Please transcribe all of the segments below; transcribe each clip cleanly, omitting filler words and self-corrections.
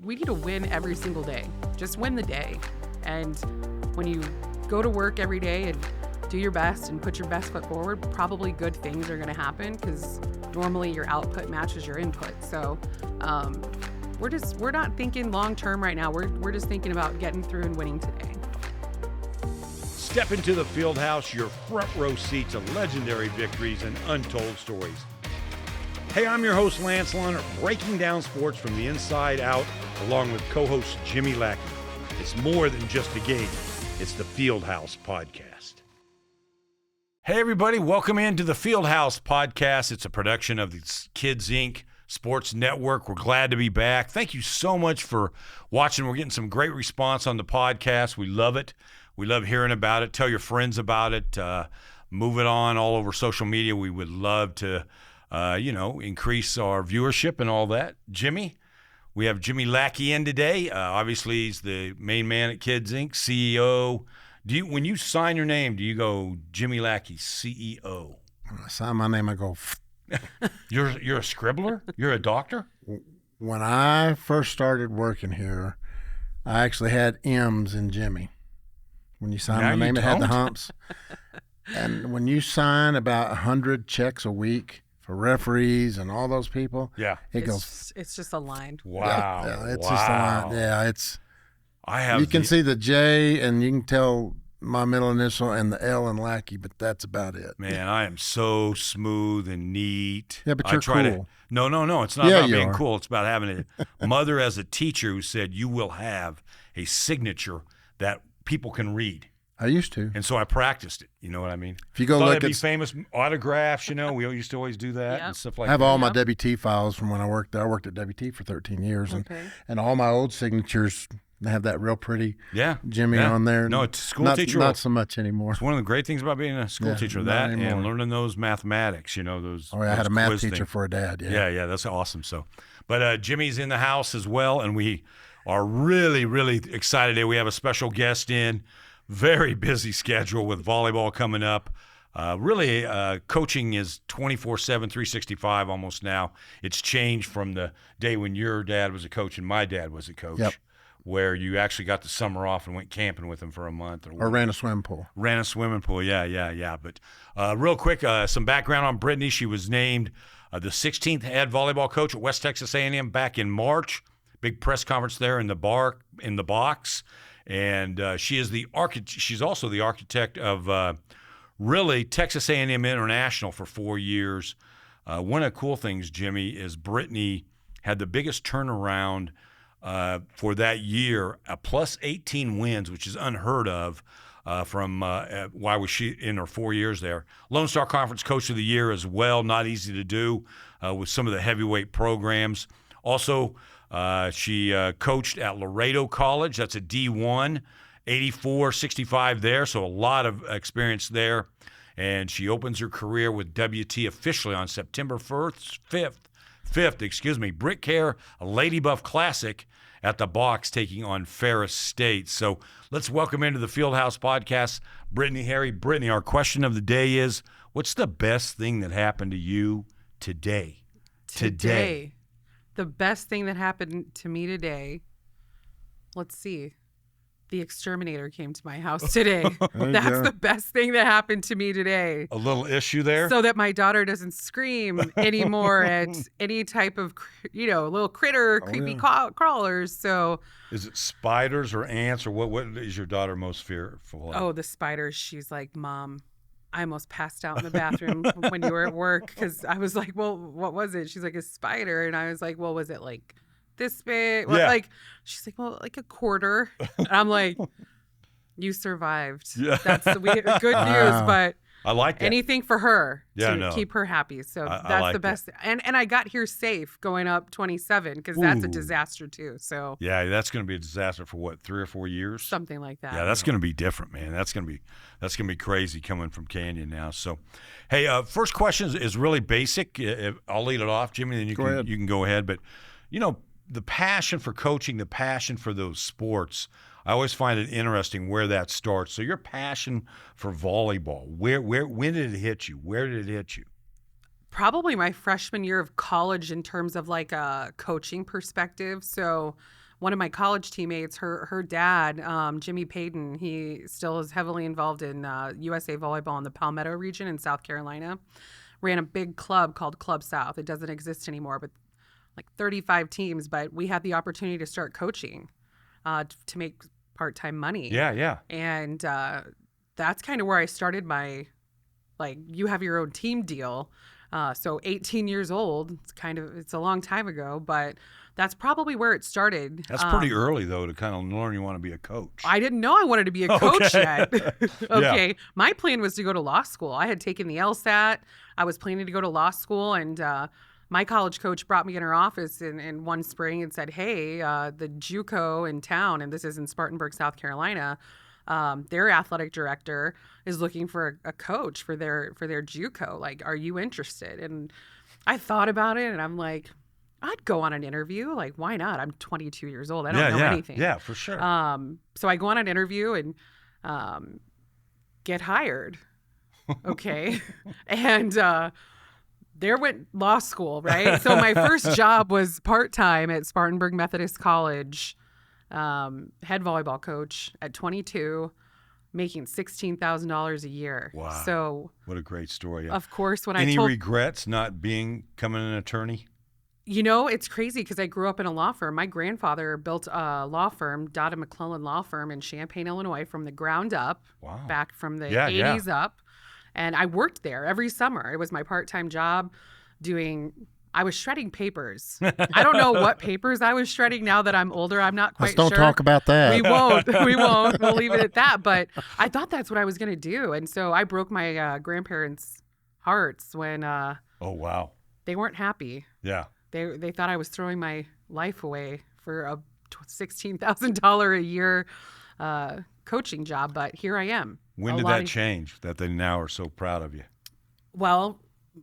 We need to win every single day. Just win the day. And when you go to work every day and do your best and put your best foot forward, probably good things are going to happen because normally your output matches your input. So we're not thinking long term right now. We're just thinking about getting through and winning today. Step into the Fieldhouse, your front row seat to legendary victories and untold stories. Hey, I'm your host, Lance Lunner, breaking down sports from the inside out, along with co-host Jimmy Lackey. It's more than just a game. It's the Fieldhouse Podcast. Hey, everybody. Welcome into the Fieldhouse Podcast. It's a production of the Kids Inc. Sports Network. We're glad to be back. Thank you so much for watching. We're getting some great response on the podcast. We love it. We love hearing about it. Tell your friends about it. Move it on all over social media. We would love to, increase our viewership and all that. Jimmy, we have Jimmy Lackey in today. Obviously, he's the main man at Kids Inc., CEO. When you sign your name, do you go Jimmy Lackey, CEO? When I sign my name, I go. You're a scribbler? You're a doctor? When I first started working here, I actually had M's in Jimmy. When you sign my name, it had the humps. And when you sign about 100 checks a week for referees and all those people, it goes. It's just a line. Wow. Yeah, it's just a line. Yeah, it's. You can see the J and you can tell my middle initial and the L in Lackey, but that's about it. Man, I am so smooth and neat. Yeah, but you're cool. No. It's not about being cool. It's about having a mother as a teacher who said you will have a signature that people can read. I used to. And so I practiced it. You know what I mean? If you go look at famous autographs, we used to always do that and stuff like that. I have all my WT files from when I worked there. I worked at WT for 13 years. And all my old signatures have that real pretty Jimmy on there. No, it's school teacher. Not so much anymore. It's one of the great things about being a school teacher, that anymore. And learning those mathematics, those. Oh, yeah, I had a math teacher for a dad. Yeah, that's awesome. So, but Jimmy's in the house as well, and we are really, really excited today. We have a special guest in. Very busy schedule with volleyball coming up. Coaching is 24/7, 365 almost now. It's changed from the day when your dad was a coach and my dad was a coach, where you actually got the summer off and went camping with him for a month. Or ran a swimming pool. Yeah. But real quick, some background on Brittany. She was named the 16th head volleyball coach at West Texas A&M back in March. Big press conference there in the box. And she is the architect. She's also the architect of Texas A&M International for 4 years. One of the cool things, Jimmy, is Brittany had the biggest turnaround for that year, a plus 18 wins, which is unheard of. Why was she in her 4 years there? Lone Star Conference Coach of the Year as well. Not easy to do with some of the heavyweight programs. Also. She coached at Laredo College. That's a D1, 84-65 there, so a lot of experience there. And she opens her career with WT officially on September 5th, Brick Care, a Lady Buff Classic at the box taking on Ferris State. So let's welcome into the Fieldhouse Podcast, Brittany Harry. Brittany, our question of the day is, what's the best thing that happened to you today? Today. The best thing that happened to me today, let's see. The exterminator came to my house today. That's the best thing that happened to me today. A little issue there? So that my daughter doesn't scream anymore at any type of, little critter, creepy crawlers. So, is it spiders or ants, or what is your daughter most fearful of? Oh, the spiders. She's like, Mom, I almost passed out in the bathroom when you were at work because I was like, well, what was it? She's like, a spider. And I was like, well, was it like this big? Well, she's like, well, like a quarter. And I'm like, you survived. Yeah. That's the good news. But I like that. Anything for her to keep her happy. So that's like the best. And I got here safe going up 27 because that's a disaster too. So yeah, that's going to be a disaster for what, 3 or 4 years? Something like that. Yeah, that's going to be different, man. That's going to be crazy coming from Canyon now. So, hey, first question is really basic. I'll lead it off, Jimmy, then you can go ahead. But the passion for coaching, the passion for those sports. I always find it interesting where that starts. So your passion for volleyball, when did it hit you? Where did it hit you? Probably my freshman year of college in terms of like a coaching perspective. So one of my college teammates, her dad, Jimmy Payton, he still is heavily involved in USA Volleyball in the Palmetto region in South Carolina, ran a big club called Club South. It doesn't exist anymore, but like 35 teams. But we had the opportunity to start coaching to make part-time money. Yeah. And that's kind of where I started my, like, you have your own team deal. So 18 years old, it's a long time ago, but that's probably where it started. That's pretty early, though, to kind of learn you want to be a coach. I didn't know I wanted to be a coach yet. Okay. Yeah. My plan was to go to law school. I had taken the LSAT. I was planning to go to law school, and my college coach brought me in her office in one spring and said, hey, the JUCO in town, and this is in Spartanburg, South Carolina, their athletic director is looking for a coach for their JUCO. Like, are you interested? And I thought about it, and I'm like, I'd go on an interview. Like, why not? I'm 22 years old. I don't know anything. Yeah, for sure. So I go on an interview and get hired. Okay. And there went law school, right? So my first job was part-time at Spartanburg Methodist College, head volleyball coach at 22, making $16,000 a year. Wow. So what a great story. Of course, when Any regrets not becoming an attorney? You know, it's crazy because I grew up in a law firm. My grandfather built a law firm, Dodda McClellan Law Firm in Champaign, Illinois, from the ground up, back from the 80s up. And I worked there every summer. It was my part-time job I was shredding papers. I don't know what papers I was shredding now that I'm older. I'm not quite sure. Let's don't talk about that. We won't. We'll leave it at that. But I thought that's what I was going to do. And so I broke my grandparents' hearts when oh, wow. They weren't happy. Yeah. They thought I was throwing my life away for a $16,000 a year coaching job, but here I am. When did that change that they now are so proud of you? Well,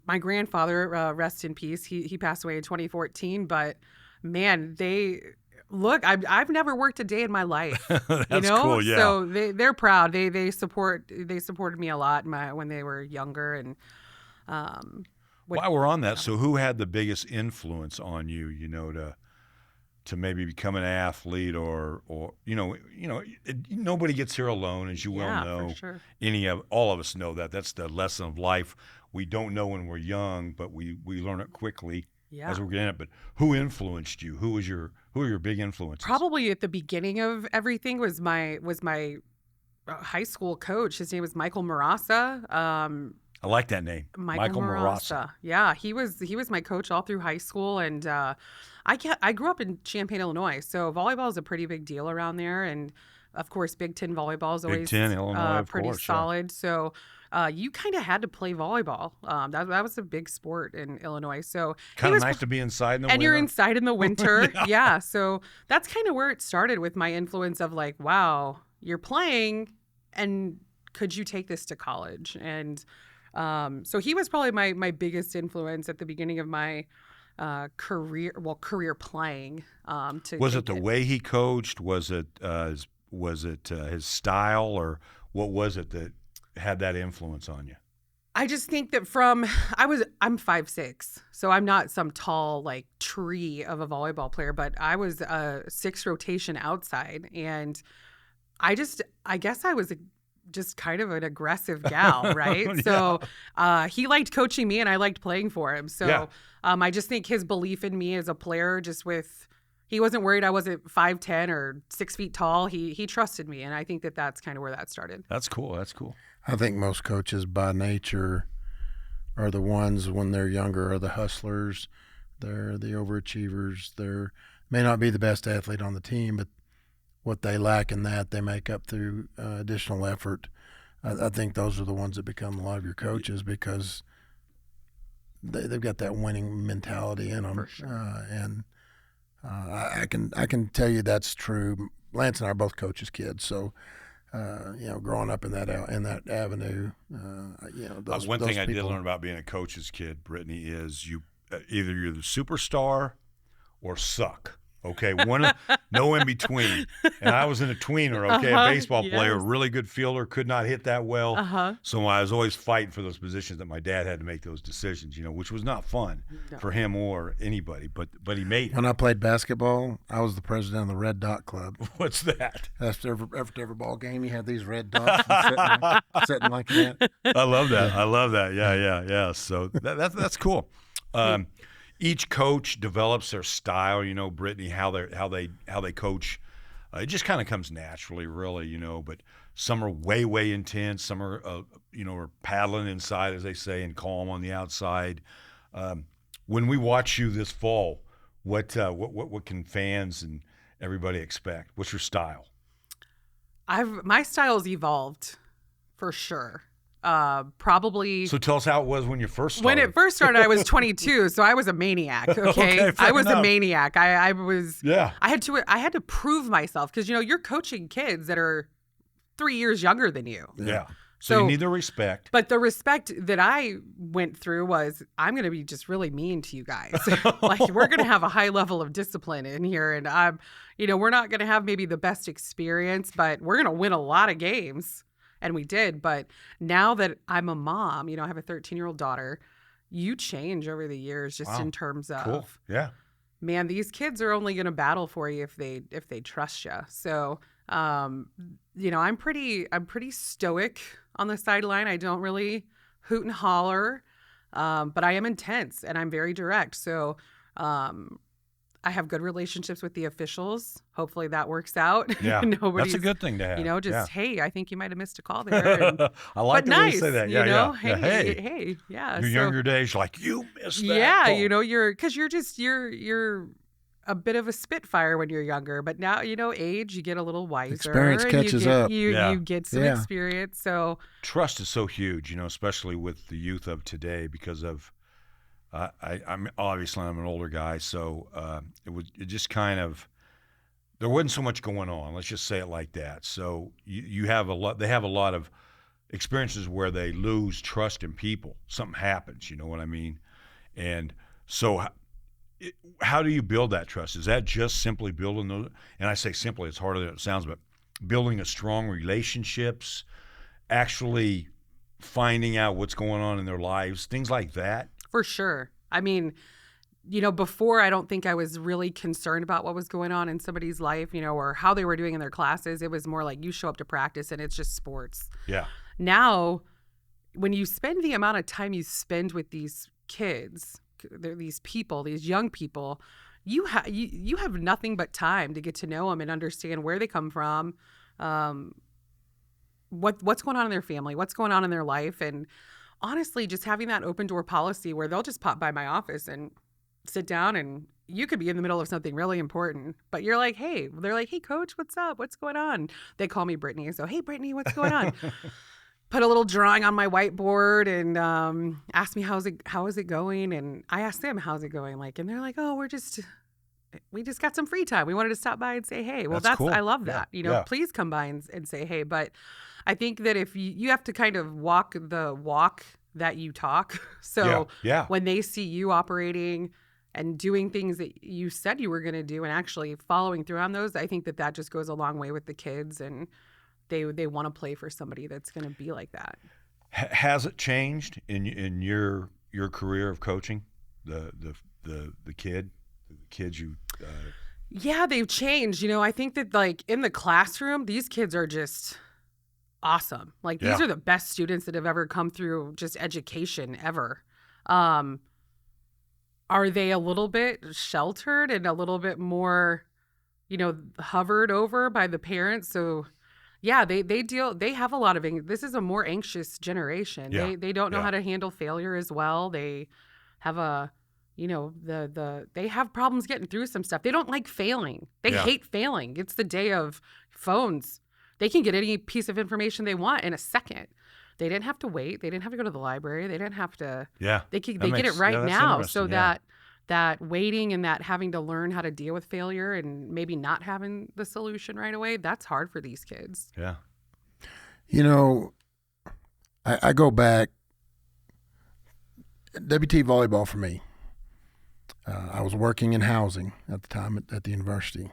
my grandfather, rest in peace, he passed away in 2014, but man, I've never worked a day in my life. That's cool, yeah. So they're proud. They supported me a lot when they were younger. And while we're on that, so who had the biggest influence on you, to maybe become an athlete or nobody gets here alone, as you well know. For sure. All of us know that. That's the lesson of life. We don't know when we're young, but we learn it quickly as we're getting it. But who influenced you? Who are your big influences? Probably at the beginning of everything was my high school coach. His name was Michael Marassa. I like that name, Michael Marassa. Yeah, he was my coach all through high school, and I grew up in Champaign, Illinois, so volleyball is a pretty big deal around there, and of course, Big Ten volleyball is always Big Ten, Illinois, pretty solid. Yeah. So you kind of had to play volleyball. That was a big sport in Illinois. So kind of nice to be inside in the winter. And you're inside in the winter. Yeah. So that's kind of where it started with my influence of like, wow, you're playing, and could you take this to college? And so he was probably my biggest influence at the beginning of my career playing. Was it the way he coached? Was it his style, or what was it that had that influence on you? I just think that I'm 5'6", so I'm not some tall like tree of a volleyball player, but I was a 6 rotation outside, and I guess I was just kind of an aggressive gal, right? Yeah. So he liked coaching me, and I liked playing for him. So I just think his belief in me as a player, he wasn't worried I wasn't 5'10" or 6 feet tall. He trusted me, and I think that's kind of where that started. That's cool. I think most coaches by nature are the ones when they're younger are the hustlers. They're the overachievers. They may not be the best athlete on the team, but what they lack in that, they make up through additional effort. I think those are the ones that become a lot of your coaches because they've got that winning mentality in them. For sure. And I can tell you that's true. Lance and I are both coaches' kids, so growing up in that avenue, one thing I did learn about being a coach's kid, Brittany, is you either you're the superstar or suck. Okay, no in between. And I was in a tweener, okay, a baseball player, really good fielder, could not hit that well. So I was always fighting for those positions that my dad had to make those decisions, which was not fun for him or anybody, but he made it. When I played basketball, I was the president of the Red Dot Club. What's that? After every ball game, you had these red dots sitting like that. I love that. Yeah. So that's cool. Each coach develops their style, Brittany, how they coach. It just kind of comes naturally, really, But some are way intense. Some are, are paddling inside, as they say, and calm on the outside. When we watch you this fall, what can fans and everybody expect? What's your style? My style's evolved, for sure. Probably. So tell us how it was when you first started. When it first started, I was 22, so I was a maniac. Okay, I was a maniac. I was. Yeah. I had to prove myself because you're coaching kids that are 3 years younger than you. Yeah. So you need the respect. But the respect that I went through was, I'm going to be just really mean to you guys. Like, we're going to have a high level of discipline in here, and we're not going to have maybe the best experience, but we're going to win a lot of games. And we did. But now that I'm a mom, I have a 13-year-old daughter, you change over the years just in terms of, cool. Yeah, man, these kids are only going to battle for you if they trust you. So, I'm pretty stoic on the sideline. I don't really hoot and holler, but I am intense and I'm very direct. So, I have good relationships with the officials. Hopefully that works out. Yeah, that's a good thing to have. Hey, I think you might have missed a call there. I like the way you say that. Yeah, Hey, yeah. Your younger days, like, you missed that. Yeah, call. you're a bit of a spitfire when you're younger, but now age, you get a little wiser. Experience catches up. You get some experience. So trust is so huge, especially with the youth of today because of. I'm an older guy, so it just kind of there wasn't so much going on. Let's just say it like that. So you have a lot. They have a lot of experiences where they lose trust in people. Something happens. You know what I mean? And so, how do you build that trust? Is that just simply building those? And I say simply, it's harder than it sounds, but building a strong relationships, actually finding out what's going on in their lives, things like that. For sure. I mean, before I don't think I was really concerned about what was going on in somebody's life, or how they were doing in their classes. It was more like you show up to practice and it's just sports. Yeah. Now, when you spend the amount of time you spend with these kids, these people, these young people, you have nothing but time to get to know them and understand where they come from, what's going on in their family, what's going on in their life, and honestly, just having that open door policy where they'll just pop by my office and sit down, and you could be in the middle of something really important, but you're like, hey, they're like, hey, coach, what's up? What's going on? They call me Brittany. So, hey, Brittany, what's going on? Put a little drawing on my whiteboard and ask me, how is it going? And I asked them, how's it going? And they're like, oh, we just got some free time. We wanted to stop by and say, hey. Well, that's cool. I love that. Please come by and say, hey. But I think that if you have to kind of walk the walk that you talk. So when they see you operating and doing things that you said you were going to do and actually following through on those, I think that just goes a long way with the kids, and they want to play for somebody that's going to be like that. Has it changed in your career of coaching? The kids you Yeah, they've changed. I think that in the classroom, these kids are just awesome. These are the best students that have ever come through just education ever. Are they a little bit sheltered and a little bit more, hovered over by the parents? So yeah, they have a lot of, this is a more anxious generation. Yeah. They don't know how to handle failure as well. They have they have problems getting through some stuff. They don't like failing. They hate failing. It's the day of phones. They can get any piece of information they want in a second. They didn't have to wait. They didn't have to go to the library. They didn't have to. Yeah. They get it right now. So that waiting and that having to learn how to deal with failure and maybe not having the solution right away, that's hard for these kids. Yeah. I go back. WT volleyball for me. I was working in housing at the time at the university,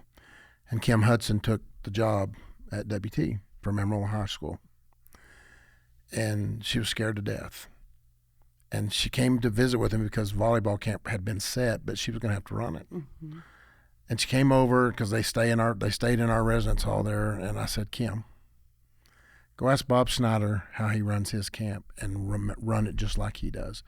and Kim Hudson took the job at WT from Emerald High School, and she was scared to death. And she came to visit with him because volleyball camp had been set, but she was going to have to run it. Mm-hmm. And she came over because they stayed in our residence hall there, and I said, Kim, go ask Bob Snyder how he runs his camp and run it just like he does.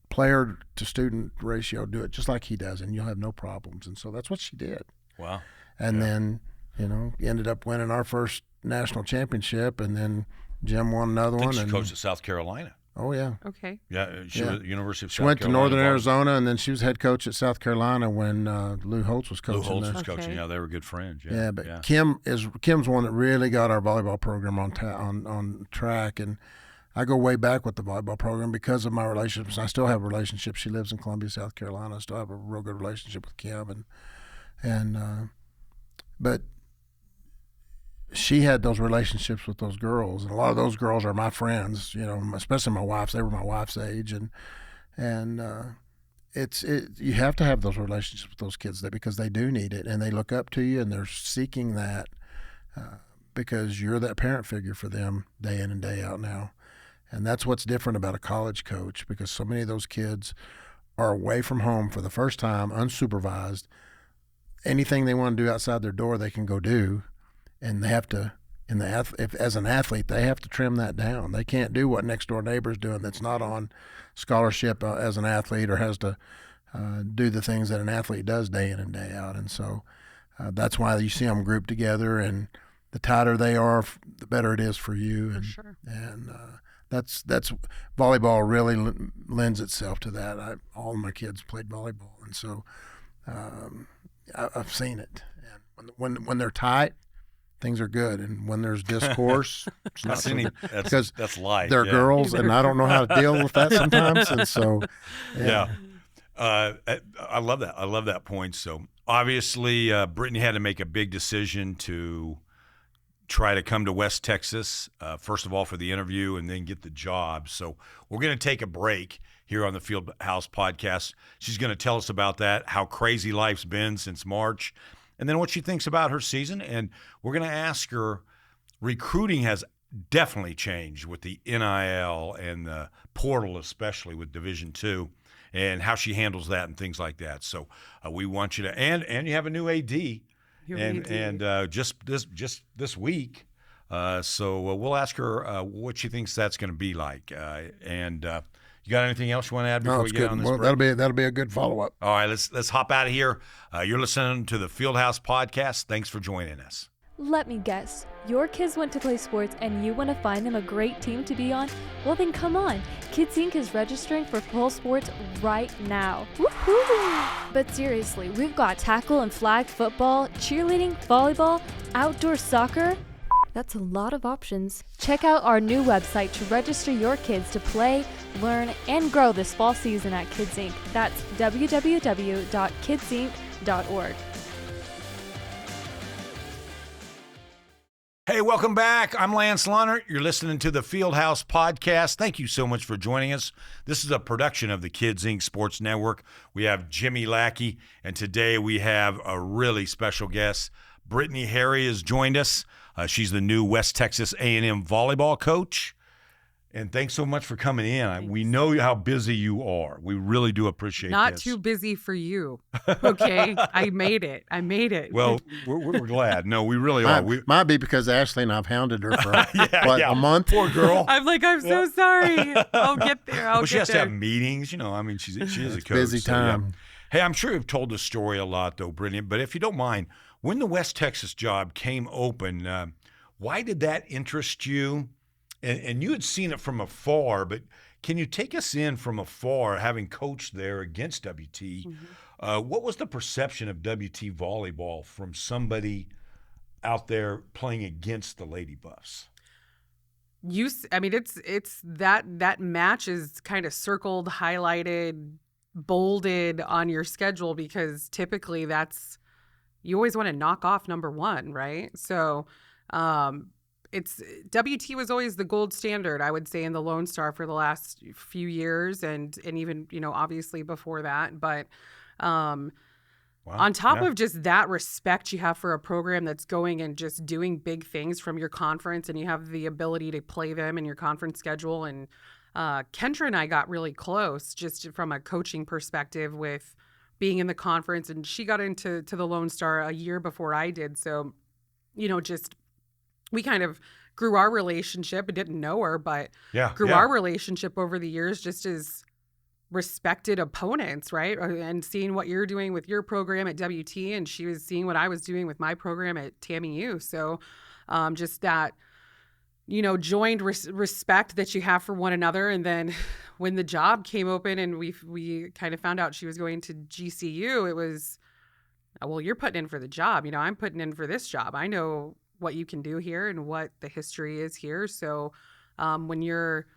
Player to student ratio, do it just like he does, and you'll have no problems. And so that's what she did. Wow. And then, ended up winning our first national championship, and then Jim won another one. She coached at South Carolina. Oh, yeah. Okay. Yeah, she was at the University of South Carolina. She went to Northern Arizona, and then she was head coach at South Carolina when Lou Holtz was coaching. Lou Holtz was coaching. Yeah, they were good friends. Yeah, but Kim's one that really got our volleyball program on track, and I go way back with the volleyball program because of my relationships. I still have relationships. She lives in Columbia, South Carolina. I still have a real good relationship with Kim, but she had those relationships with those girls, and a lot of those girls are my friends. Especially my wife's. They were my wife's age, and you have to have those relationships with those kids because they do need it, and they look up to you, and they're seeking that because you're that parent figure for them day in and day out now. And that's what's different about a college coach, because so many of those kids are away from home for the first time, unsupervised. Anything they want to do outside their door, they can go do. And they have to, as an athlete, they have to trim that down. They can't do what next door neighbor's doing that's not on scholarship as an athlete, or has to do the things that an athlete does day in and day out. And so that's why you see them grouped together, and the tighter they are, the better it is for you. For sure. And that's volleyball really lends itself to that. All of my kids played volleyball, and so I've seen it. And when they're tight, things are good, and when there's discourse, it's not so good, because that's life. They're girls, and I don't know how to deal with that sometimes. And so, I love that. I love that point. So obviously, Brittany had to make a big decision to try to come to West Texas, first of all for the interview, and then get the job. So we're going to take a break here on the Fieldhouse Podcast. She's going to tell us about that, how crazy life's been since March, and then what she thinks about her season. And we're going to ask her, recruiting has definitely changed with the NIL and the portal, especially with Division II, and how she handles that and things like that. So we want you to, and you have a new AD, just this week. So we'll ask her what she thinks that's going to be like. You got anything else you want to add before we get on this break? That'll be a good follow-up. All right, let's hop out of here. You're listening to the Fieldhouse Podcast. Thanks for joining us. Let me guess, your kids want to play sports and you want to find them a great team to be on? Well then come on, Kids Inc. is registering for fall sports right now. Woohoo! But seriously, we've got tackle and flag football, cheerleading, volleyball, outdoor soccer. That's a lot of options. Check out our new website to register your kids to play, learn, and grow this fall season at Kids Inc. That's www.kidsinc.org. Hey, welcome back. I'm Lance Lunner. You're listening to the Fieldhouse Podcast. Thank you so much for joining us. This is a production of the Kids Inc. Sports Network. We have Jimmy Lackey, and today we have a really special guest. Brittany Harry has joined us. She's the new West Texas A&M volleyball coach. And thanks so much for coming in. We know how busy you are. We really do appreciate Not this. too busy for you. Okay. I made it. Well, we're glad. No, we really are. Might be because Ashley and I've hounded her for a month. Poor girl. I'm so sorry. I'll get there. She has to have meetings. She is a coach. Busy time. So, yeah. Hey, I'm sure you've told this story a lot, though, Brittany. But if you don't mind, when the West Texas job came open, why did that interest you? And you had seen it from afar, but can you take us in from afar, having coached there against WT? Mm-hmm. What was the perception of WT volleyball from somebody out there playing against the Lady Buffs? It's that match is kind of circled, highlighted, bolded on your schedule because typically you always want to knock off number one, right? So, WT was always the gold standard, I would say, in the Lone Star for the last few years, and even, obviously before that. But on top of just that respect you have for a program that's going and just doing big things from your conference, and you have the ability to play them in your conference schedule. And Kendra and I got really close just from a coaching perspective with being in the conference, and she got into the Lone Star a year before I did. So, just we kind of grew our relationship. I didn't know her, but grew our relationship over the years just as respected opponents, right? And seeing what you're doing with your program at WT, and she was seeing what I was doing with my program at TAMU. So just that, joined respect that you have for one another. And then when the job came open and we kind of found out she was going to GCU, it was, well, you're putting in for the job. I'm putting in for this job. I know what you can do here and what the history is here. So when you're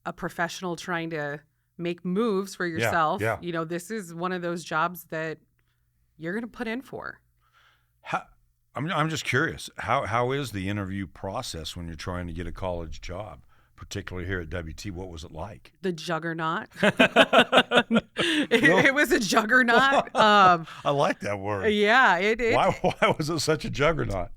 a professional trying to make moves for yourself, this is one of those jobs that you're going to put in for. I'm just curious, how is the interview process when you're trying to get a college job, particularly here at WT? What was it like? The juggernaut. It was a juggernaut. I like that word. Yeah. Why was it such a juggernaut?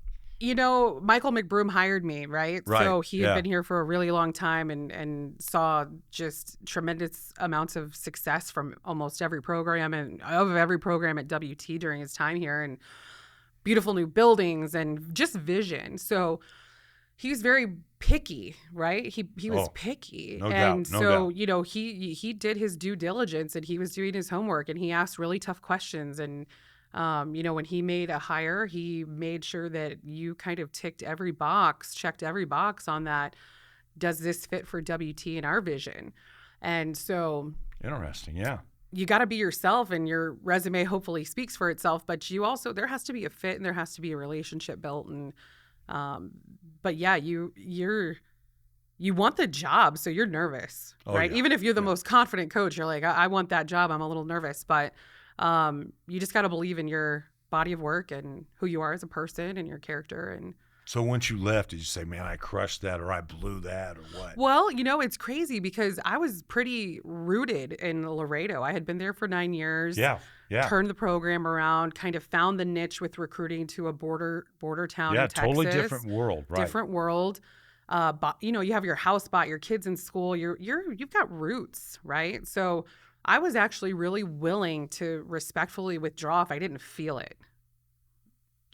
Michael McBroom hired me, right? So he had been here for a really long time and saw just tremendous amounts of success from almost every program and of every program at WT during his time here, and beautiful new buildings and just vision. So he was very picky, right? He was picky. No doubt. He did his due diligence, and he was doing his homework, and he asked really tough questions. And when he made a hire, he made sure that you kind of checked every box on that. Does this fit for WT and our vision? And so interesting. Yeah. You got to be yourself, and your resume hopefully speaks for itself, but there has to be a fit, and there has to be a relationship built. And, but yeah, you want the job. So you're nervous, right? Yeah. Even if you're the most confident coach, you're like, I want that job. I'm a little nervous, but you just got to believe in your body of work and who you are as a person and your character. And so once you left, did you say, man, I crushed that, or I blew that, or what? Well, it's crazy because I was pretty rooted in Laredo. I had been there for 9 years. Yeah. Turned the program around, kind of found the niche with recruiting to a border town in Texas. Yeah, totally different world, right? Different world. But you have your house bought, your kids in school. You've got roots, right? So I was actually really willing to respectfully withdraw if I didn't feel it,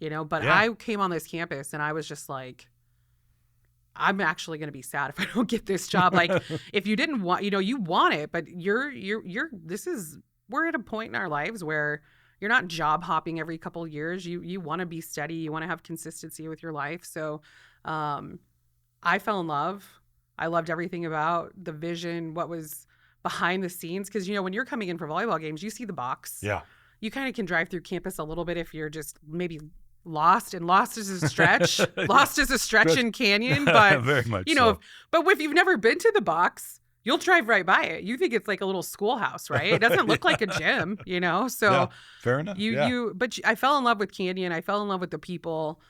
but I came on this campus and I was just like, I'm actually going to be sad if I don't get this job. Like if you didn't want, you want it, but we're at a point in our lives where you're not job hopping every couple of years. You want to be steady. You want to have consistency with your life. So, I fell in love. I loved everything about the vision, what was behind the scenes. Cause when you're coming in for volleyball games, you see the box. Yeah. You kind of can drive through campus a little bit if you're just maybe lost, and lost is a stretch. Lost is a stretch in Canyon, but very much so. But if you've never been to the box, you'll drive right by it. You think it's like a little schoolhouse, right? It doesn't look like a gym, So yeah, fair enough. But I fell in love with Canyon. I fell in love with the people.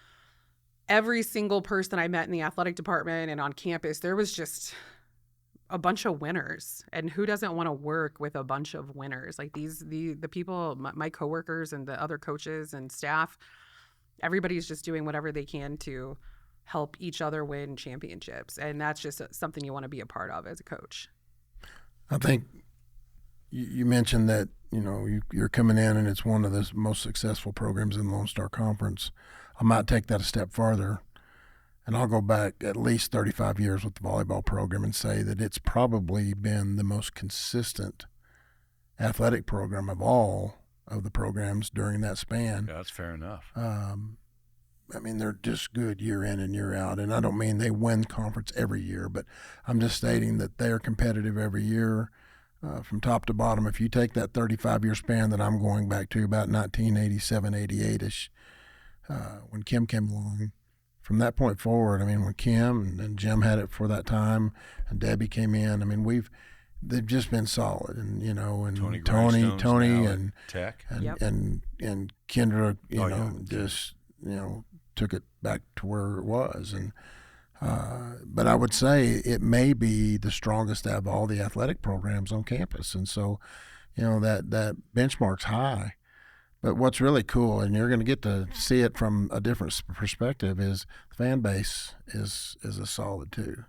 Every single person I met in the athletic department and on campus, there was just a bunch of winners. And who doesn't want to work with a bunch of winners? Like the people, my coworkers and the other coaches and staff, everybody's just doing whatever they can to help each other win championships. And that's just something you want to be a part of as a coach. I think you mentioned that, you're coming in and it's one of the most successful programs in the Lone Star Conference. I might take that a step farther, and I'll go back at least 35 years with the volleyball program and say that it's probably been the most consistent athletic program of all of the programs during that span. Yeah, that's fair enough. They're just good year in and year out, and I don't mean they win conference every year, but I'm just stating that they are competitive every year from top to bottom. If you take that 35-year span that I'm going back to, about 1987, 88-ish, when Kim came along, from that point forward, when Kim and Jim had it for that time, and Debbie came in, they've just been solid, and Tony and Tech and Kendra, took it back to where it was, and But I would say it may be the strongest out of all the athletic programs on campus. And so, that benchmark's high. But what's really cool, and you're going to get to see it from a different perspective, is the fan base is a solid too.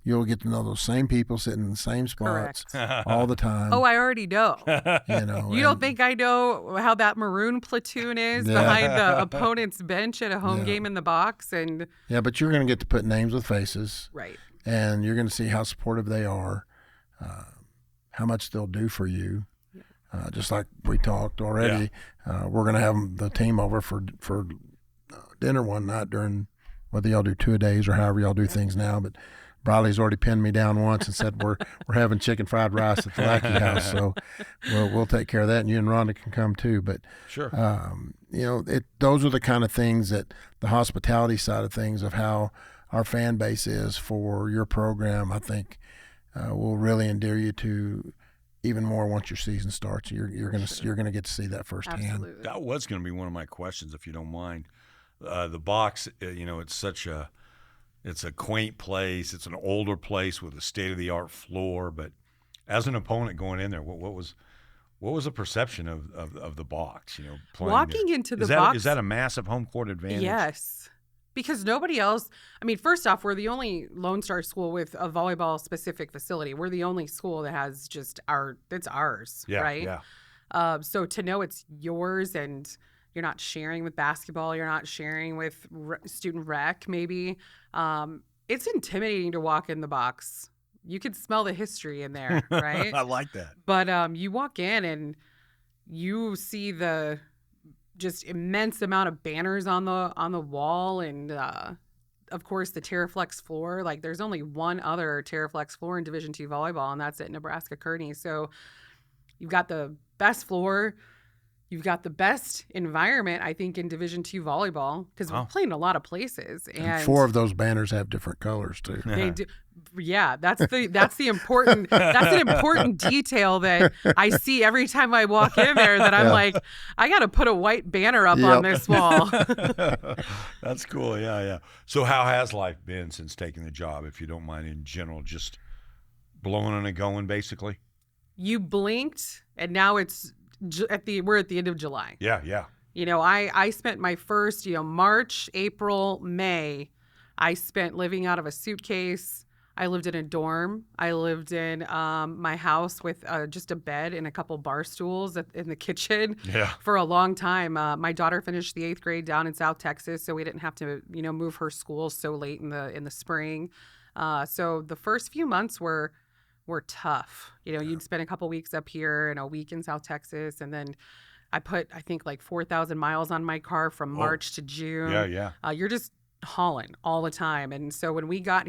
You'll get to know those same people sitting in the same spots all the time. Oh, I already know. You don't think I know how that maroon platoon is behind the opponent's bench at a home game in the box? And but you're going to get to put names with faces. Right. And you're going to see how supportive they are, how much they'll do for you. Just like we talked already, we're going to have the team over for dinner one night during whether y'all do 2-a-days or however y'all do things now. But Briley's already pinned me down once and said we're having chicken fried rice at the Lackey House, so we'll take care of that, and you and Rhonda can come too. But sure, those are the kind of things that the hospitality side of things of how our fan base is for your program, I think will really endear you to even more once your season starts. You're gonna get to see that firsthand. Absolutely. That was going to be one of my questions, if you don't mind. The box, it's a quaint place. It's an older place with a state-of-the-art floor. But as an opponent going in there, what was the perception of the box? Playing walking there? into the box. Is that a massive home court advantage? Yes. Because nobody else, first off, we're the only Lone Star school with a volleyball-specific facility. We're the only school that has just it's ours, right? Yeah. So to know it's yours and you're not sharing with basketball, you're not sharing with student rec maybe, it's intimidating to walk in the box. You could smell the history in there, right? I like that. But you walk in and you see the just immense amount of banners on the wall, and of course the Terraflex floor. Like there's only one other Terraflex floor in Division II volleyball, and that's at Nebraska Kearney. So you've got the best floor, you've got the best environment, I think, in Division II volleyball, because we're playing a lot of places. And 4 of those banners have different colors too. They do. Yeah, that's an important detail that I see every time I walk in there, that I'm like, I got to put a white banner up on this wall. That's cool. Yeah. So how has life been since taking the job, if you don't mind, in general, just blowing and going basically? You blinked and now it's we're at the end of July. Yeah. I spent my first, March, April, May, I spent living out of a suitcase. I lived in a dorm. I lived in my house with just a bed and a couple bar stools in the kitchen for a long time. My daughter finished the 8th grade down in South Texas, so we didn't have to, move her school so late in the spring. So the first few months were tough. You'd spend a couple weeks up here and a week in South Texas, and then I put, I think, like 4,000 miles on my car from March to June. Yeah. You're just hauling all the time. And so when we got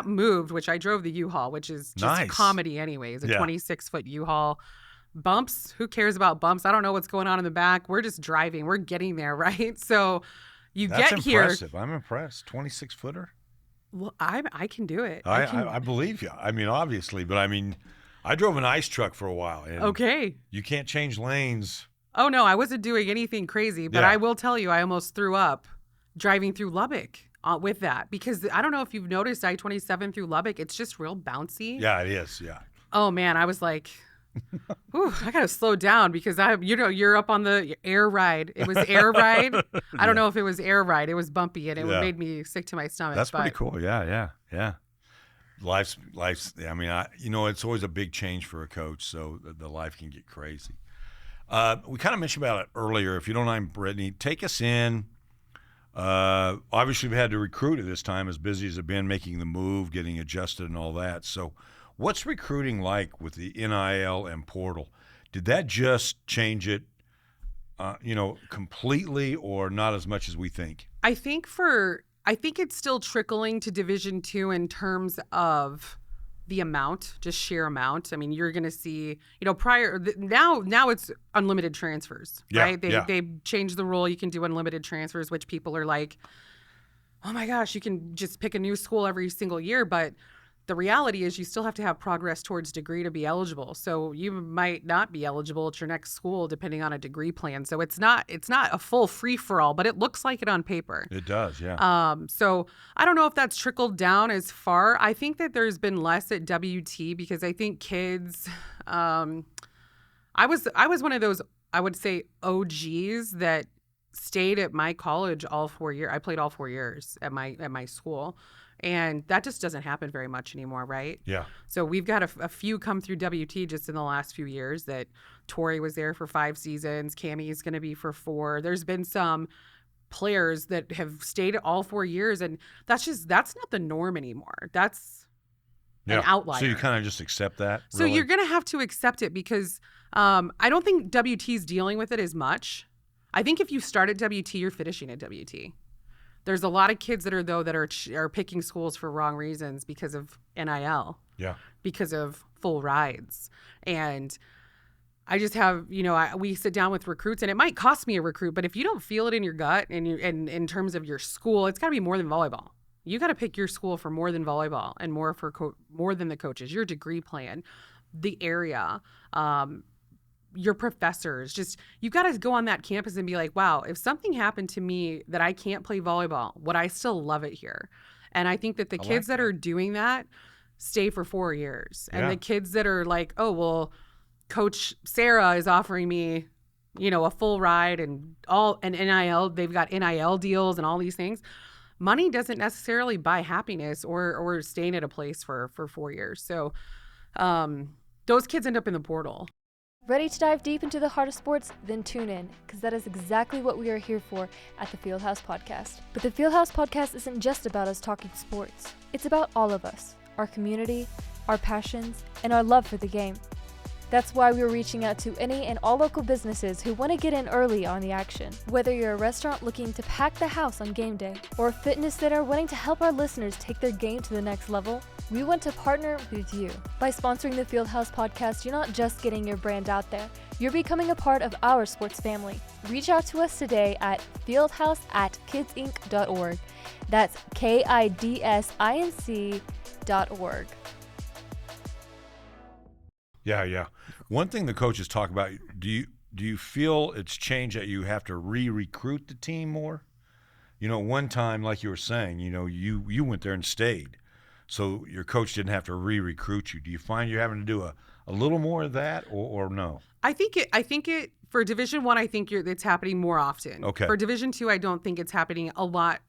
moved, which I drove the U-Haul, which is just comedy anyways, a 26-foot U-Haul. Bumps, who cares about bumps? I don't know what's going on in the back. We're just driving. We're getting there, right? So That's get here. Impressive. I'm impressed. 26-footer? Well, I can do it. I believe you. Obviously, but I drove an ice truck for a while. And okay. You can't change lanes. Oh, no, I wasn't doing anything crazy, but I will tell you, I almost threw up driving through Lubbock with that, because I don't know if you've noticed I-27 through Lubbock, it's just real bouncy. Yeah, it is. Yeah. Oh man, I was like, ooh, I gotta slow down, because you're up on the air ride. It was air ride. I don't know if it was air ride. It was bumpy and it made me sick to my stomach. That's pretty cool. Yeah. Life's. It's always a big change for a coach, so the life can get crazy. We kind of mentioned about it earlier. If you don't mind, Brittany, take us in. Obviously, we had to recruit at this time, as busy as it's been, making the move, getting adjusted and all that. So what's recruiting like with the NIL and portal? Did that just change it, completely, or not as much as we think? I think it's still trickling to Division II in terms of the amount, just sheer amount. You're going to see, now it's unlimited transfers, right? They've changed the rule. You can do unlimited transfers, which people are like, oh my gosh, you can just pick a new school every single year. But the reality is you still have to have progress towards degree to be eligible. So you might not be eligible at your next school depending on a degree plan. So it's not a full free for all, but it looks like it on paper. It does, yeah. So I don't know if that's trickled down as far. I think that there's been less at WT because I think kids. I was one of those, I would say, OGs that stayed at my college all 4 years. I played all 4 years at my school. And that just doesn't happen very much anymore, right? Yeah. So we've got a few come through WT just in the last few years. That Tori was there for 5 seasons. Cammie is going to be for 4. There's been some players that have stayed all 4 years, and that's not the norm anymore. That's an outlier. So you kind of just accept that? So really? You're going to have to accept it because I don't think WT's dealing with it as much. I think if you start at WT, you're finishing at WT. There's a lot of kids that are picking schools for wrong reasons because of NIL. Yeah. Because of full rides. And I just have, we sit down with recruits, and it might cost me a recruit, but if you don't feel it in your gut and in terms of your school, it's got to be more than volleyball. You got to pick your school for more than volleyball and more than the coaches, your degree plan, the area, your professors. Just, you got to go on that campus and be like, wow, if something happened to me that I can't play volleyball, would I still love it here? And I think that the kids that are doing that stay for 4 years. And the kids that are like, oh, well, Coach Sarah is offering me, a full ride and NIL, they've got NIL deals and all these things. Money doesn't necessarily buy happiness or staying at a place for 4 years. So those kids end up in the portal. Ready to dive deep into the heart of sports? Then tune in, because that is exactly what we are here for at the Fieldhouse Podcast. But the Fieldhouse Podcast isn't just about us talking sports. It's about all of us, our community, our passions, and our love for the game. That's why we're reaching out to any and all local businesses who want to get in early on the action. Whether you're a restaurant looking to pack the house on game day, or a fitness center wanting to help our listeners take their game to the next level, we want to partner with you. By sponsoring the Fieldhouse Podcast, you're not just getting your brand out there, you're becoming a part of our sports family. Reach out to us today at fieldhouse@kidsinc.org. That's KIDSINC.org. Yeah. One thing the coaches talk about, do you feel it's changed that you have to re-recruit the team more? One time, like you were saying, you went there and stayed. So your coach didn't have to re-recruit you. Do you find you're having to do a little more of that or no? I think it for Division I, I think it's happening more often. Okay. For Division II, I don't think it's happening a lot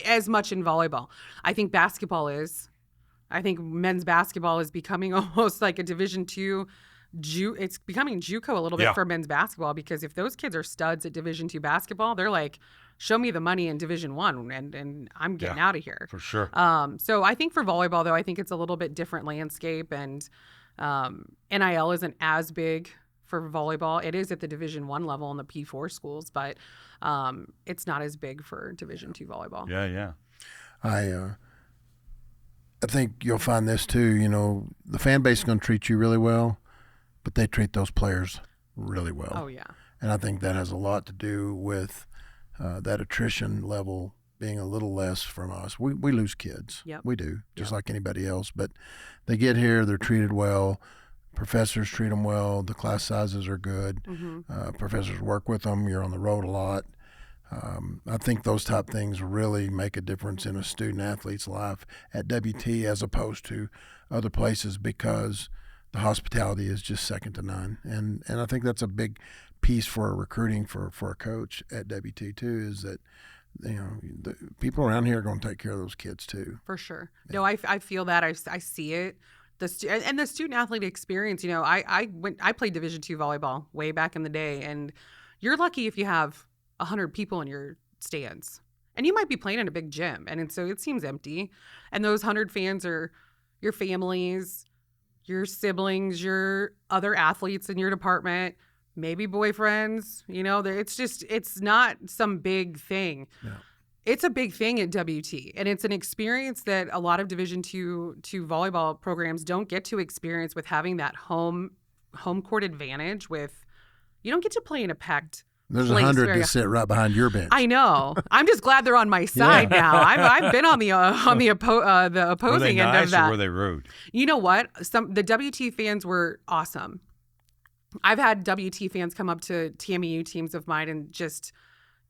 as much in volleyball. I think basketball is. I think men's basketball is becoming almost like a Division II. It's becoming JUCO a little bit for men's basketball, because if those kids are studs at Division II basketball, they're like, show me the money in Division I, and I'm getting out of here. For sure. So I think for volleyball, though, I think it's a little bit different landscape, and NIL isn't as big for volleyball. It is at the Division I level in the P4 schools, but it's not as big for Division II volleyball. Yeah. I think you'll find this too. The fan base is going to treat you really well, but they treat those players really well. Oh, yeah. And I think that has a lot to do with that attrition level being a little less from us. We lose kids. Yep. We do, just like anybody else. But they get here, they're treated well. Professors treat them well. The class sizes are good. Mm-hmm. Professors work with them. You're on the road a lot. I think those type things really make a difference in a student athlete's life at WT as opposed to other places, because the hospitality is just second to none. And I think that's a big piece for recruiting for a coach at WT too, is that the people around here are going to take care of those kids too. For sure. Yeah. No, I feel that. I see it. And the student athlete experience. I played Division II volleyball way back in the day, and you're lucky if you have 100 people in your stands, and you might be playing in a big gym, and so it seems empty, and those 100 fans are your families, your siblings, your other athletes in your department, maybe boyfriends. It's not some big thing. Yeah. It's a big thing at WT, and it's an experience that a lot of Division II volleyball programs don't get to experience, with having that home court advantage. With, you don't get to play in a packed There's place 100 where- that sit right behind your bench. I know. I'm just glad they're on my side now. I've been on the Were opposing they end nice of that. or were they rude? You know what? The WT fans were awesome. I've had WT fans come up to TMU teams of mine and just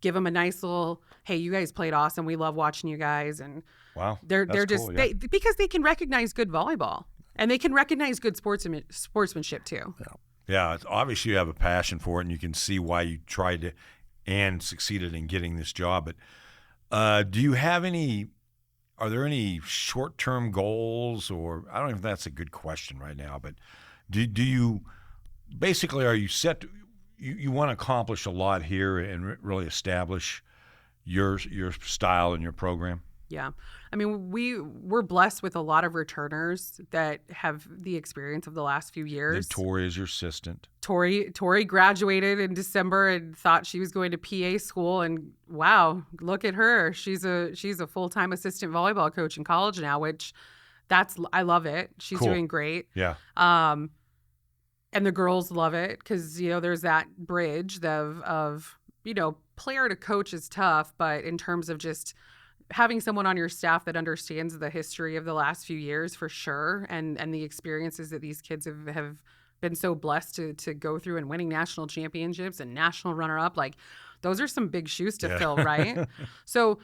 give them a nice little, "Hey, you guys played awesome. We love watching you guys." And Wow. they're that's just cool, yeah. because they can recognize good volleyball and they can recognize good sportsmanship too. Yeah, it's obviously you have a passion for it, and you can see why you tried to and succeeded in getting this job. But do you have any? Are there any short-term goals, or I don't know if that's a good question right now, but do you basically are you set? You want to accomplish a lot here and really establish your style and your program? Yeah. I mean, we're blessed with a lot of returners that have the experience of the last few years. Then Tori is your assistant. Tori graduated in December and thought she was going to PA school, and wow, look at her. She's a full-time assistant volleyball coach in college now, which I love it. She's Cool. doing great. Yeah. And the girls love it because, there's that bridge of player to coach is tough, but in terms of just having someone on your staff that understands the history of the last few years for sure, and the experiences that these kids have been so blessed to go through and winning national championships and national runner-up, like those are some big shoes to fill, right? So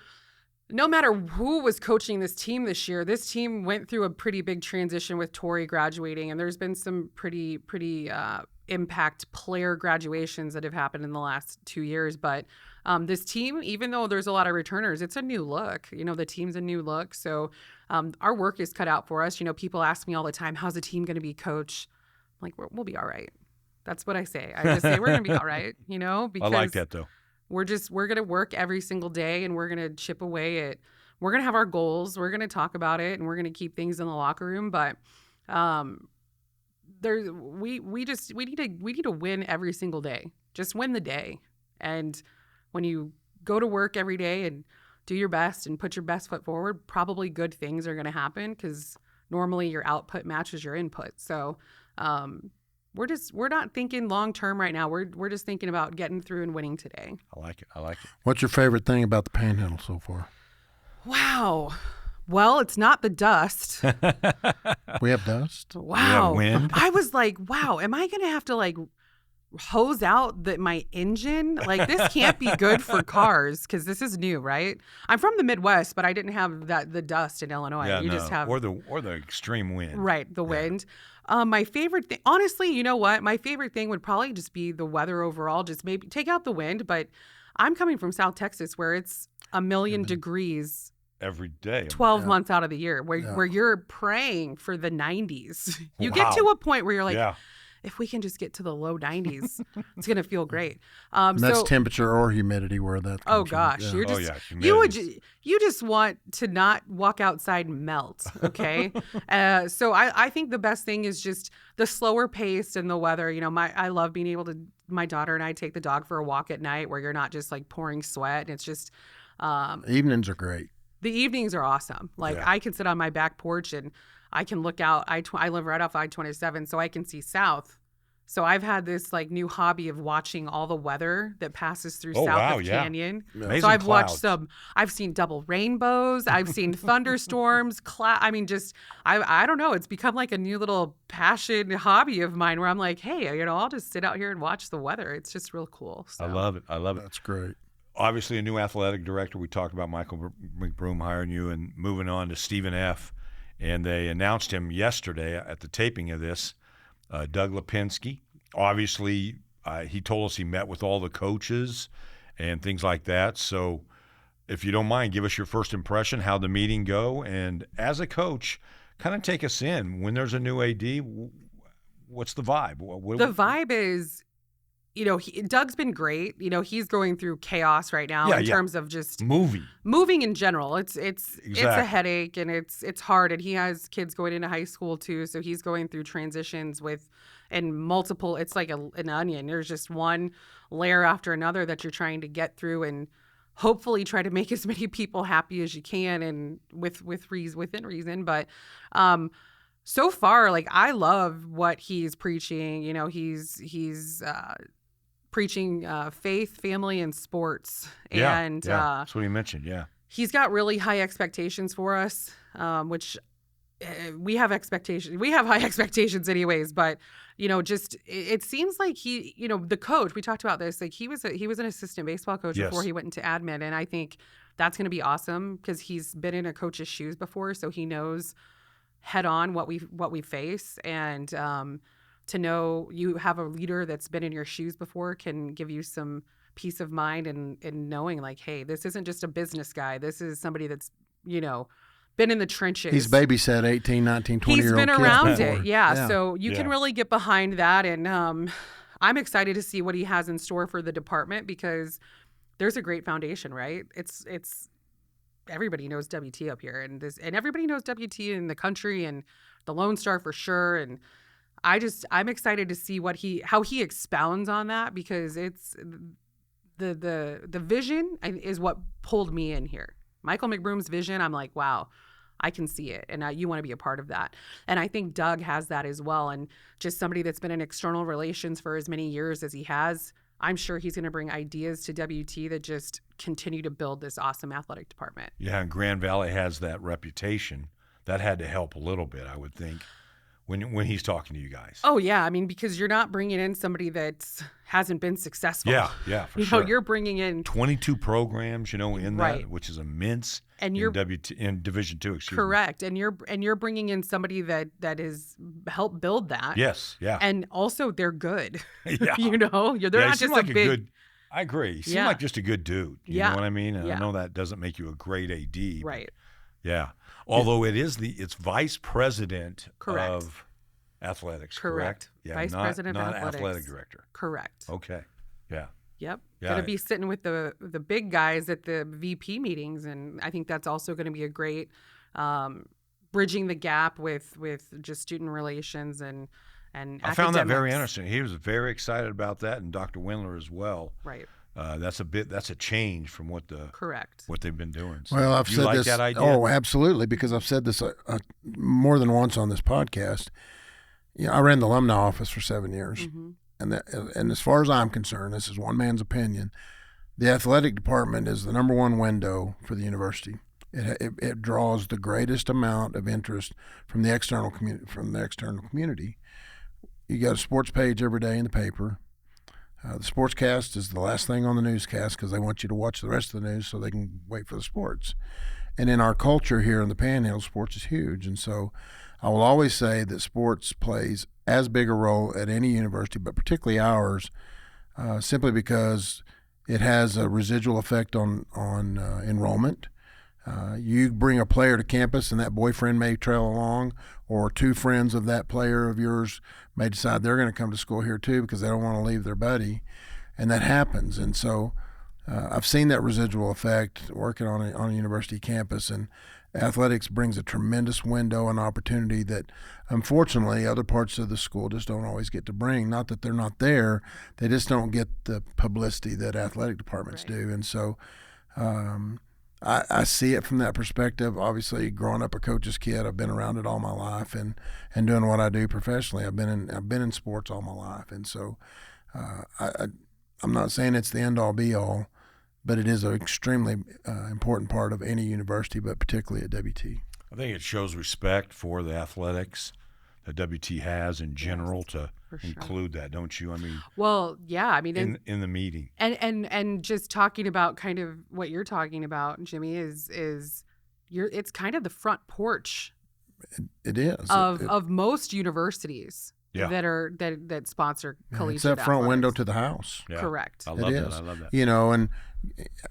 no matter who was coaching this team this year, this team went through a pretty big transition with Tori graduating, and there's been some pretty impact player graduations that have happened in the last 2 years. But this team, even though there's a lot of returners, it's a new look. The team's a new look. So our work is cut out for us. People ask me all the time, how's the team going to be coached? I'm like, we'll be all right. That's what I say. I just say we're going to be all right, because I like that, though. we're going to work every single day, and we're going to chip away at, we're going to have our goals. We're going to talk about it, and we're going to keep things in the locker room. But we need to win every single day. Just win the day. And when you go to work every day and do your best and put your best foot forward, probably good things are going to happen because normally your output matches your input. So we're not thinking long term right now. We're just thinking about getting through and winning today. I like it. What's your favorite thing about the Panhandle so far? Wow. Well, it's not the dust. We have dust. Wow. We have wind. I was like, wow, am I going to have to hose out my engine? This can't be good for cars because this is new, right? I'm from the Midwest, but I didn't have the dust in Illinois. Yeah, just have or the extreme wind. right, the wind. My favorite thing, honestly, you know what? My favorite thing would probably just be the weather overall. Just maybe take out the wind, but I'm coming from South Texas where it's a million degrees Every day. 12 months out of the year where you're praying for the 90s. You get to a point where you're like, if we can just get to the low 90s, it's going to feel great. And that's temperature or humidity where that comes Oh gosh, from. you're just humidity. you just want to not walk outside and melt, okay? So I think the best thing is just the slower pace and the weather. I love being able to, my daughter and I take the dog for a walk at night where you're not just pouring sweat, and it's just Evenings are great. the evenings are awesome. I can sit on my back porch and I can look out. I live right off I-27, so I can see south. So I've had this new hobby of watching all the weather that passes through south of Canyon. Amazing So I've watched clouds. I've seen double rainbows. I've seen thunderstorms. I don't know. It's become a new little passion hobby of mine where I'm like, hey, I'll just sit out here and watch the weather. It's just real cool. So. I love it. That's great. Obviously, a new athletic director. We talked about Michael McBroom hiring you and moving on to Stephen F. And they announced him yesterday at the taping of this, Doug Lipinski. Obviously, he told us he met with all the coaches and things like that. So if you don't mind, give us your first impression, how the meeting go. And as a coach, kind of take us in. When there's a new AD, what's the vibe? The vibe is, Doug's been great. He's going through chaos right now in terms of just moving in general. It's a headache and it's hard. And he has kids going into high school too, so he's going through transitions and multiple. It's like an onion. There's just one layer after another that you're trying to get through and hopefully try to make as many people happy as you can and within reason. But so far, I love what he's preaching. He's preaching faith, family, and sports. Yeah, And that's what he mentioned. Yeah, he's got really high expectations for us, which we have expectations. We have high expectations anyways, but just it seems like he, the coach, we talked about this, like he was an assistant baseball coach Yes. before he went into admin. And I think that's going to be awesome because he's been in a coach's shoes before. So he knows head on what we face. And to know you have a leader that's been in your shoes before can give you some peace of mind and knowing like, hey, this isn't just a business guy. This is somebody that's, been in the trenches. He's babysat 18, 19, 20-year-old kids. He's been around before. it. Yeah. So you Yeah. can really get behind that. And I'm excited to see what he has in store for the department because there's a great foundation, right? It's everybody knows WT up here and everybody knows WT in the country and the Lone Star for sure. And I'm excited to see how he expounds on that because it's the vision is what pulled me in here. Michael McBroom's vision, I'm like, wow, I can see it. And you want to be a part of that. And I think Doug has that as well. And just somebody that's been in external relations for as many years as he has, I'm sure he's going to bring ideas to WT that just continue to build this awesome athletic department. Yeah, and Grand Valley has that reputation. That had to help a little bit, I would think, when he's talking to you guys. Oh, yeah. I mean, because you're not bringing in somebody that hasn't been successful. Yeah, for sure. You're bringing in 22 programs, in Right. that, which is immense. And you're in Division II, excuse me. correct. And you're bringing in somebody that has helped build that. Yes, yeah. And also they're good. Yeah. They're Yeah, not he just seemed a like big. good. I agree. He seemed Yeah. like just a good dude. You Yeah. know what I mean? And Yeah. I know that doesn't make you a great AD. but Right. Yeah. Although it's vice president Correct. of athletics. Correct. Yeah. Vice president of not athletics. athletic director. Correct. Okay. Yeah. Yep. Yeah. Going to be sitting with the big guys at the VP meetings, and I think that's also going to be a great bridging the gap with just student relations and I found that very academics. interesting. He was very excited about that, and Dr. Windler as well. Right. That's a change from what Correct. they've been doing. So Well, I've you said like this. that idea? Oh, absolutely, because I've said this more than once on this podcast. I ran the alumni office for 7 years, Mm-hmm. and as far as I'm concerned, this is one man's opinion. The athletic department is the number one window for the university. It draws the greatest amount of interest from the external community. You got a sports page every day in the paper. The sportscast is the last thing on the newscast because they want you to watch the rest of the news so they can wait for the sports. And in our culture here in the Panhandle, sports is huge. And so I will always say that sports plays as big a role at any university, but particularly ours, simply because it has a residual effect on enrollment. You bring a player to campus and that boyfriend may trail along, or two friends of that player of yours may decide they're going to come to school here too because they don't want to leave their buddy, and that happens. And so I've seen that residual effect working on a university campus, and athletics brings a tremendous window and opportunity that unfortunately other parts of the school just don't always get to bring. Not that they're not there, they just don't get the publicity that athletic departments Right. do. And so I see it from that perspective. Obviously, growing up a coach's kid, I've been around it all my life, and doing what I do professionally, I've been in sports all my life, and so I'm not saying it's the end all be all, but it is an extremely important part of any university, but particularly at WT. I think it shows respect for the athletics that WT has in general to for sure. include that, don't you? I mean, Well, yeah. I mean, in the meeting. and just talking about kind of what you're talking about, Jimmy, is it's kind of the front porch It is of most universities Yeah. that sponsor collegiate it's that front window athletics. to the house. Yeah. Correct. I love It that. is. I love that.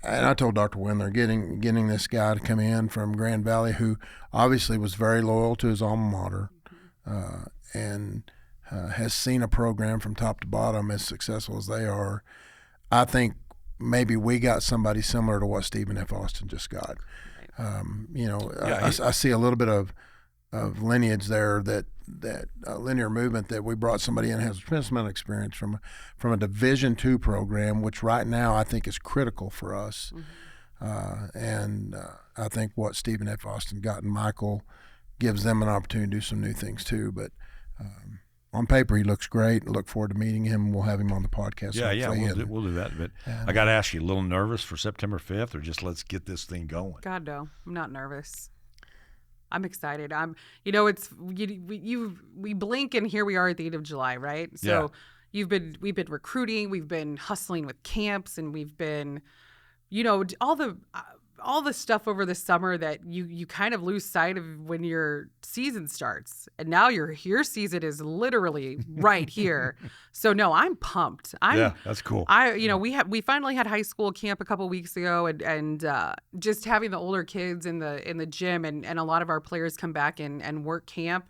And I told Dr. Windler, getting this guy to come in from Grand Valley, who obviously was very loyal to his alma mater, and has seen a program from top to bottom as successful as they are. I think maybe we got somebody similar to what Stephen F. Austin just got. I see a little bit of lineage there, that linear movement, that we brought somebody in who has a tremendous amount of experience from a Division II program, which right now I think is critical for us. And I think what Stephen F. Austin got in Michael gives them an opportunity to do some new things too. But on paper, he looks great. Look forward to meeting him. We'll have him on the podcast. Yeah, we'll do that. But I got to ask you, a little nervous for September 5th, or just let's get this thing going? God, no. I'm not nervous. I'm excited. We blink and here we are at the end of July, right? So we've been recruiting, we've been hustling with camps, and we've been, all the stuff over the summer that you kind of lose sight of when your season starts. And now your season is literally right here. So no, I'm pumped. Yeah, that's cool. We finally had high school camp a couple weeks ago, and just having the older kids in the gym and a lot of our players come back and work camp.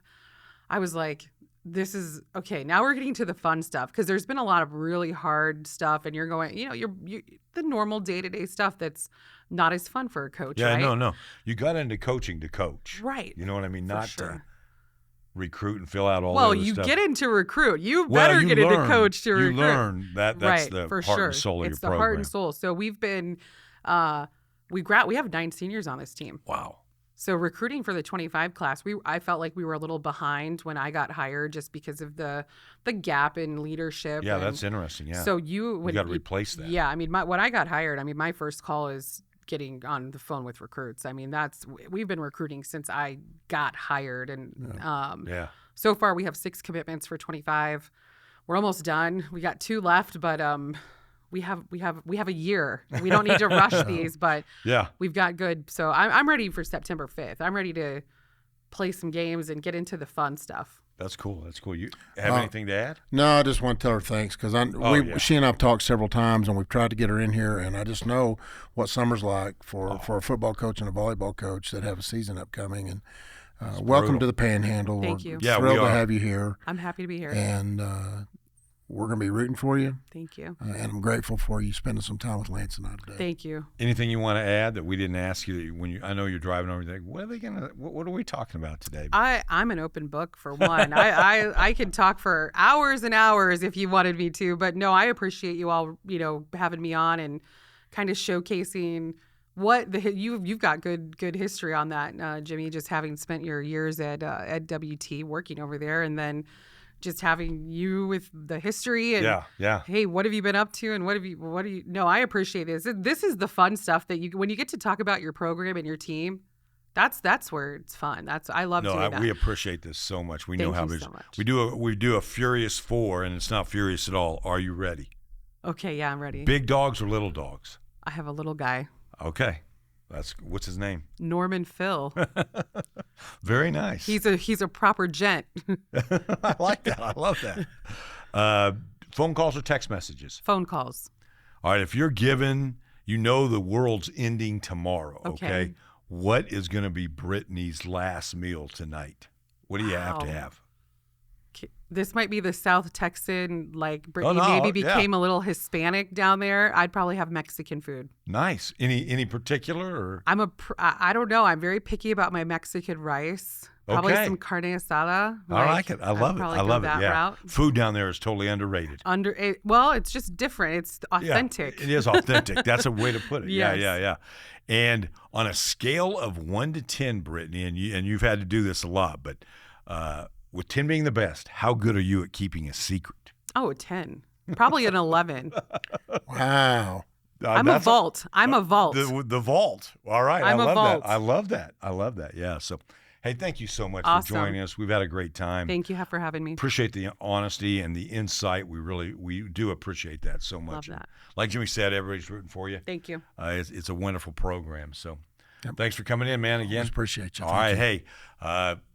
I was like, this is okay. Now we're getting to the fun stuff, because there's been a lot of really hard stuff, and you're going, you're the normal day-to-day stuff that's not as fun for a coach. Yeah, right? no. You got into coaching to coach. Right. You know what I mean? Not sure. to recruit and fill out all well, the other you stuff. get into recruit. You better get into coach to recruit. You learn that's right, the for heart sure. and soul of it's your program. the heart and soul. So we've been, we have 9 seniors on this team. Wow. So recruiting for the 25 class, I felt like we were a little behind when I got hired, just because of the gap in leadership. Yeah, that's interesting. Yeah. So you got to replace that. Yeah, I mean, when I got hired, my first call is getting on the phone with recruits. I mean, we've been recruiting since I got hired, and so far we have 6 commitments for 25. We're almost done. We got 2 left, but we have a year. We don't need to rush these, but we've got good. So I'm ready for September 5th. I'm ready to play some games and get into the fun stuff. That's cool. You have anything to add? No, I just want to tell her thanks, because she and I have talked several times, and we've tried to get her in here, and I just know what summer's like for a football coach and a volleyball coach that have a season upcoming. And welcome to the Panhandle. Thank you. We're thrilled to have you here. I'm happy to be here. And we're going to be rooting for you. Thank you. And I'm grateful for you spending some time with Lance and I today. Thank you. Anything you want to add that we didn't ask you? I know you're driving over there. What are we talking about today? I'm an open book, for one. I could talk for hours and hours if you wanted me to, but no, I appreciate you all, having me on and kind of showcasing you've got good history on that, Jimmy, just having spent your years at WT working over there, and then just having you with the history and hey, what have you been up to, and I appreciate this. This is the fun stuff that when you get to talk about your program and your team, that's where it's fun. I love doing that. We appreciate this so much. We know how so much. we do a Furious 4, and it's not furious at all. Are you ready? Okay, yeah, I'm ready. Big dogs or little dogs? I have a little guy. Okay. What's his name? Norman Phil. Very nice. He's a proper gent. I like that. I love that. Phone calls or text messages? Phone calls. All right. If you're given, the world's ending tomorrow. Okay. What is going to be Brittany's last meal tonight? What do you have to have? This might be the South Texan, Brittany became a little Hispanic down there. I'd probably have Mexican food. Nice. Any particular? Or? I don't know. I'm very picky about my Mexican rice. Probably some carne asada. I like it. I love it. I love it. Yeah. Route. Food down there is totally underrated. It's just different. It's authentic. Yeah, it is authentic. That's a way to put it. Yes. Yeah. And on a scale of 1 to 10, Brittany, and you've had to do this a lot, but with 10 being the best, how good are you at keeping a secret? Oh, a 10. Probably an 11. Wow. I'm a vault. I'm a vault. The vault. All right. I'm a vault. I love that. Yeah. So, hey, thank you so much for joining us. We've had a great time. Thank you for having me. Appreciate the honesty and the insight. We do appreciate that so much. Love that. Like Jimmy said, everybody's rooting for you. Thank you. It's a wonderful program. So, thanks for coming in, man. Again, appreciate you. All right. Hey,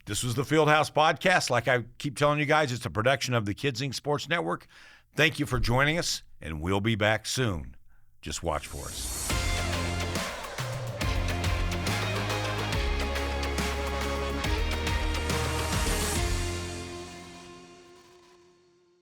this was the Fieldhouse Podcast. Like I keep telling you guys, it's a production of the Kids Inc. Sports Network. Thank you for joining us, and we'll be back soon. Just watch for us.